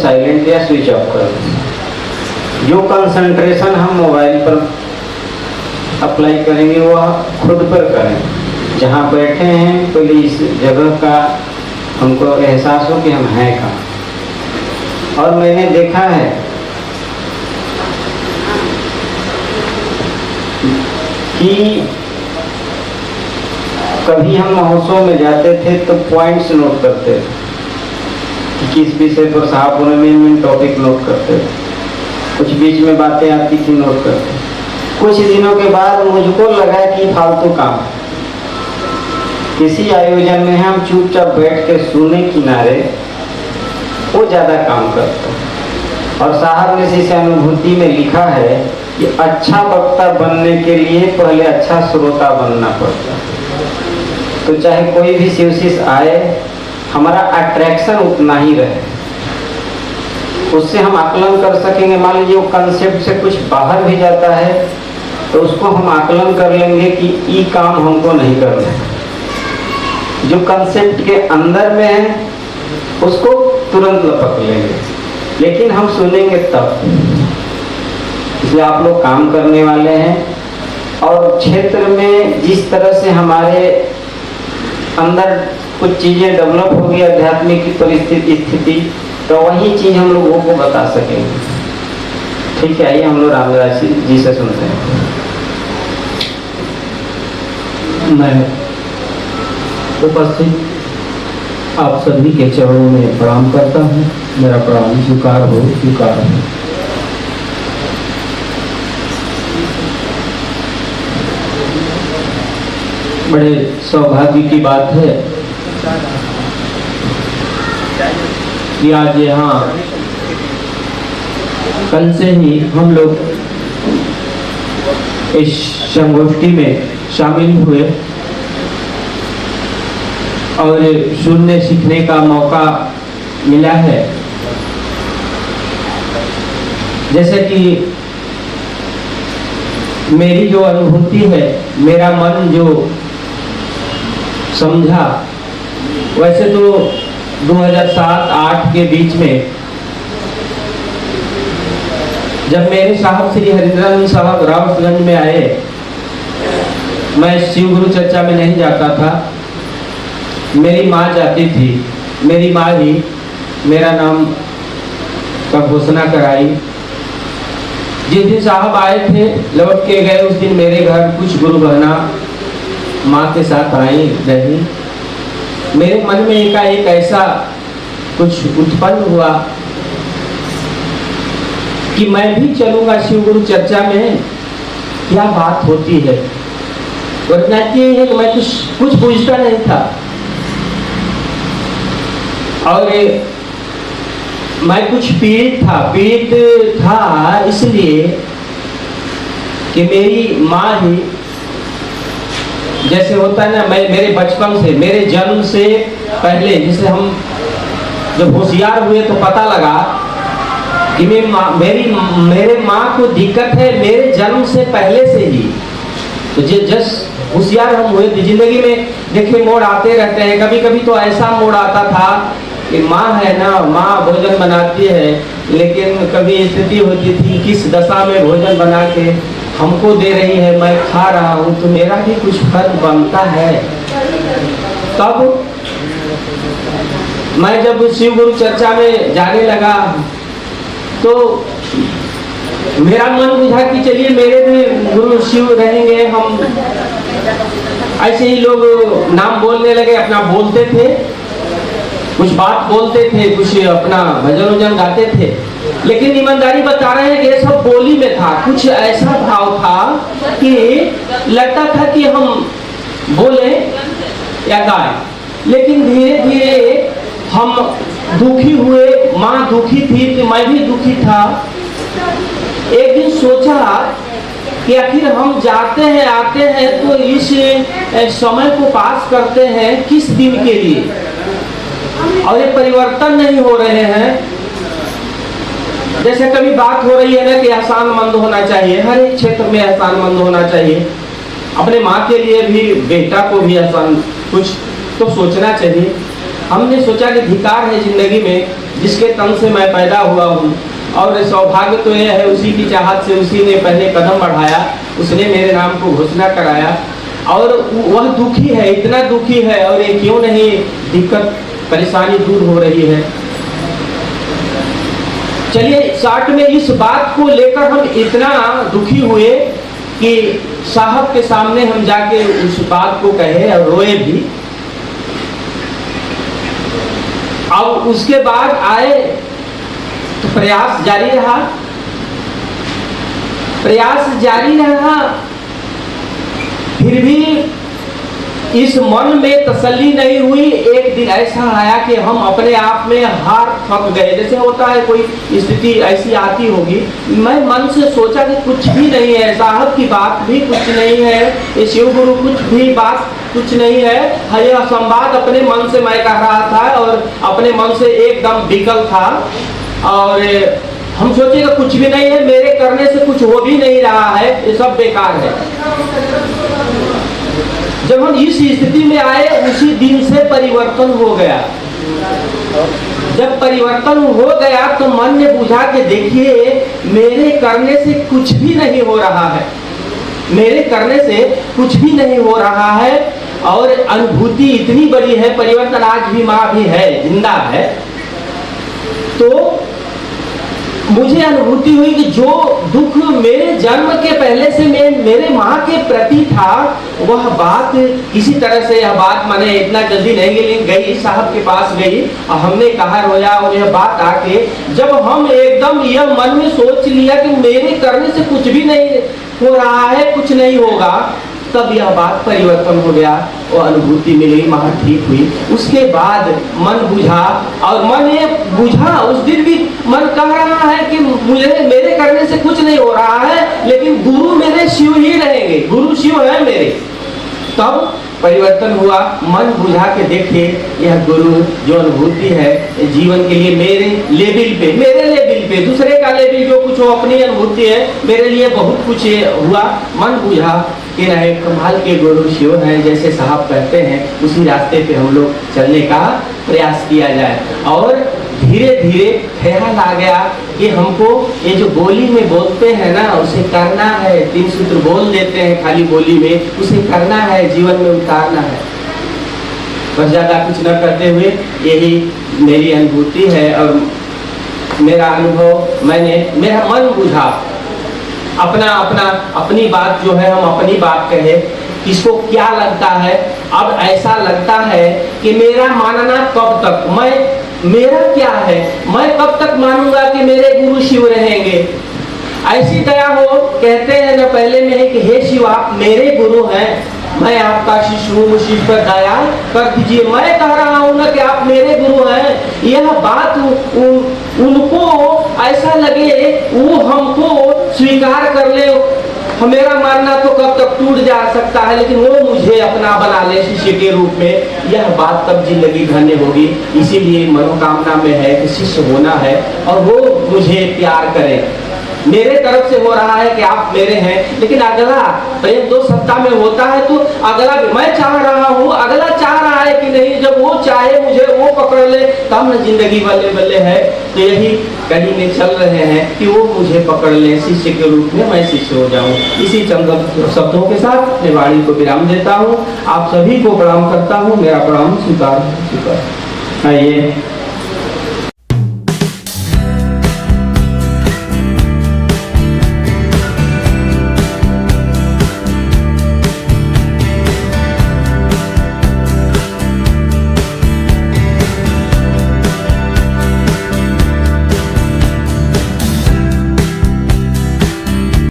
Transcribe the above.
Silent या switch off कर दें। जो कंसंट्रेशन हम मोबाइल पर अप्लाई करेंगे वो खुद पर करें। जहाँ बैठे हैं पहले इस जगह का हमको एहसास हो कि हम हैं कहाँ। और मैंने देखा है कि कभी हम महोत्सव में जाते थे तो पॉइंट्स नोट करते थे कि किस विषय पर साहब मेन टॉपिक नोट करते थे, कुछ बीच में बातें आती थी नोट करते। कुछ दिनों के बाद मुझको लगा कि फालतू काम, किसी आयोजन में हम चुपचाप बैठ के सुने किनारे वो ज़्यादा काम करता है। और साहब ने इस अनुभूति में लिखा है कि अच्छा वक्ता बनने के लिए पहले अच्छा श्रोता बनना पड़ता है। तो चाहे कोई भी शिवशिष्य आए, हमारा अट्रैक्शन उतना ही रहे, उससे हम आकलन कर सकेंगे। मान लीजिए वो कंसेप्ट से कुछ बाहर भी जाता है तो उसको हम आकलन कर लेंगे कि ये काम हमको नहीं करना है। जो कंसेप्ट के अंदर में है उसको तुरंत लपक लेंगे, लेकिन हम सुनेंगे तब। इसलिए आप लोग काम करने वाले हैं और क्षेत्र में जिस तरह से हमारे अंदर कुछ चीज़ें डेवलप हो गई, आध्यात्मिक परिस्थिति स्थिति, तो वही चीज़ हम लोगों को बता सकेंगे। ठीक है, आइए हम लोग रामदास जी से सुनते हैं। मैं उपस्थित आप सभी के चरणों में प्रणाम करता हूँ। मेरा प्रणाम स्वीकार हो, स्वीकार हो। बड़े सौभाग्य की बात है कि आज यहाँ कल से ही हम लोग इस संगोष्ठी में शामिल हुए और सुनने सीखने का मौका मिला है। जैसे कि मेरी जो अनुभूति है, मेरा मन जो समझा, वैसे तो 2007-8 के बीच में जब मेरे साहब श्री हरिंद्रानंद साहब रावतगंज में आए, मैं शिव गुरु चर्चा में नहीं जाता था, मेरी माँ जाती थी। मेरी माँ ही मेरा नाम का घोषणा कराई। जिस दिन साहब आए थे, लौट के गए, उस दिन मेरे घर कुछ गुरु बहना माँ के साथ आई रही। मेरे मन में एकाएक ऐसा कुछ उत्पन्न हुआ कि मैं भी चलूंगा शिव गुरु चर्चा में, क्या बात होती है। वरना ये है कि मैं कुछ पूछता नहीं था और मैं कुछ पीड़ित था इसलिए कि मेरी माँ ही, जैसे होता है ना, मैं मेरे बचपन से, मेरे जन्म से पहले, जैसे हम जब होशियार हुए तो पता लगा कि मेरे माँ को दिक्कत है मेरे जन्म से पहले से ही। तो जस्ट होशियार हम हुए थे। जिंदगी में देखिए मोड़ आते रहते हैं। कभी कभी तो ऐसा मोड़ आता था कि माँ है ना, माँ भोजन बनाती है, लेकिन कभी स्थिति होती थी किस दशा में भोजन बना के हमको दे रही है, मैं खा रहा हूँ, तो मेरा भी कुछ फर्ज बनता है। तब मैं जब शिव गुरु चर्चा में जाने लगा तो मेरा मन बुझा कि चलिए मेरे भी गुरु शिव रहेंगे। हम ऐसे ही लोग नाम बोलने लगे, अपना बोलते थे, कुछ बात बोलते थे, कुछ अपना भजन वजन गाते थे, लेकिन ईमानदारी बता रहे हैं कि ये सब बोली में था। कुछ ऐसा भाव था कि लगता था कि हम बोले या गाए, लेकिन धीरे धीरे हम दुखी हुए। माँ दुखी थी तो मैं भी दुखी था। एक दिन सोचा कि आखिर हम जाते हैं आते हैं तो इस समय को पास करते हैं किस दिन के लिए, और ये परिवर्तन नहीं हो रहे हैं। जैसे कभी बात हो रही है ना कि एहसानमंद होना चाहिए, हर एक क्षेत्र में एहसानमंद होना चाहिए। अपने माँ के लिए भी, बेटा को भी एहसान कुछ तो सोचना चाहिए। हमने सोचा कि धिकार है जिंदगी में जिसके तन से मैं पैदा हुआ हूँ। और सौभाग्य तो यह है, उसी की चाहत से उसी ने पहले कदम बढ़ाया, उसने मेरे नाम को घोषणा कराया। और वह दुखी है, इतना दुखी है, और ये क्यों नहीं दिक्कत परेशानी दूर हो रही है। चलिए शॉर्ट में इस बात को लेकर हम इतना दुखी हुए कि साहब के सामने हम जाके उस बात को कहे और रोए भी। और उसके बाद आए तो प्रयास जारी रहा, फिर भी इस मन में तसल्ली नहीं हुई। एक दिन ऐसा आया कि हम अपने आप में हार थक गए, जैसे होता है कोई स्थिति ऐसी आती होगी। मैं मन से सोचा कि कुछ भी नहीं है, साहब की बात भी कुछ नहीं है, ये शिव गुरु कुछ भी बात कुछ नहीं है। यह संवाद अपने मन से मैं कह रहा था और अपने मन से एकदम विकल था। और हम सोचे कि कुछ भी नहीं है, मेरे करने से कुछ हो भी नहीं रहा है, ये सब बेकार है। जब हम इस स्थिति में आए उसी दिन से परिवर्तन हो गया। जब परिवर्तन हो गया तो मन ने बुझा के देखिए मेरे करने से कुछ भी नहीं हो रहा है, मेरे करने से कुछ भी नहीं हो रहा है। और अनुभूति इतनी बड़ी है, परिवर्तन आज भी माँ भी है, जिंदा है। तो मुझे अनुभूति हुई कि जो दुख मेरे जन्म के पहले से मेरे माँ के प्रति था, वह बात किसी तरह से, यह बात मैंने इतना जल्दी नहीं गई, साहब के पास गई और हमने कहा रोया। और यह बात आके जब हम एकदम यह मन में सोच लिया कि मेरे करने से कुछ भी नहीं हो रहा है, कुछ नहीं होगा, तब यह बात परिवर्तन हो गया और अनुभूति मिली, वहाँ ठीक हुई। उसके बाद मन बुझा, और मन ये बुझा उस दिन भी मन कह रहा है कि मुझे मेरे करने से कुछ नहीं हो रहा है, लेकिन गुरु मेरे शिव ही रहेंगे, गुरु शिव है मेरे। तब परिवर्तन हुआ, मन बुझा के देखे यह गुरु जो अनुभूति है जीवन के लिए मेरे लेवल पे, दूसरे का लेवल जो कुछ हो, अपनी अनुभूति है, मेरे लिए बहुत कुछ हुआ। मन बुझा कि रहे कमाल के गुरु शिव हैं, जैसे साहब कहते हैं उसी रास्ते पे हम लोग चलने का प्रयास किया जाए। और धीरे धीरे ख्याल आ गया कि हमको ये जो बोली में बोलते हैं ना, उसे करना है। 3 सूत्र बोल देते हैं खाली बोली में, उसे करना है, जीवन में उतारना है। बस ज्यादा कुछ न करते हुए यही मेरी अनुभूति है और मेरा अनुभव। मेरा मन बुझा, अपनी बात जो है हम अपनी बात कहे, किसको क्या लगता है। अब ऐसा लगता है कि मेरा मानना कब तक, मेरा क्या है, मैं कब तक मानूंगा कि मेरे गुरु शिव रहेंगे। ऐसी दया हो, कहते हैं न पहले में है कि हे शिव आप मेरे गुरु हैं, मैं आपका शिष्य हूँ, मुझ पर दया कर दीजिए। मैं कह रहा हूँ ना कि आप मेरे गुरु हैं, यह बात उनको ऐसा लगे, वो हमको स्वीकार कर ले। मेरा मानना तो कब तक टूट जा सकता है, लेकिन वो मुझे अपना बना ले शिष्य के रूप में, यह बात तब जिंदगी धन्य होगी। इसीलिए मनोकामना में है कि शिष्य होना है और वो मुझे प्यार करे। मेरे तरफ से हो रहा है कि आप मेरे हैं, लेकिन अगला प्रेम 2 सप्ताह में होता है, तो अगला मैं चाह रहा हूँ, अगला चाह रहा है कि नहीं। जब वो चाहे मुझे वो पकड़ ले, तब न जिंदगी बल्ले बल्ले है। तो यही कहीं में चल रहे हैं कि वो मुझे पकड़ ले, शिष्य के रूप में मैं शिष्य हो जाऊं। इसी चंद शब्दों के साथ अपनी वाणी को विराम देता हूँ। आप सभी को प्रणाम करता हूँ, मेरा प्रणाम स्वीकार। आइए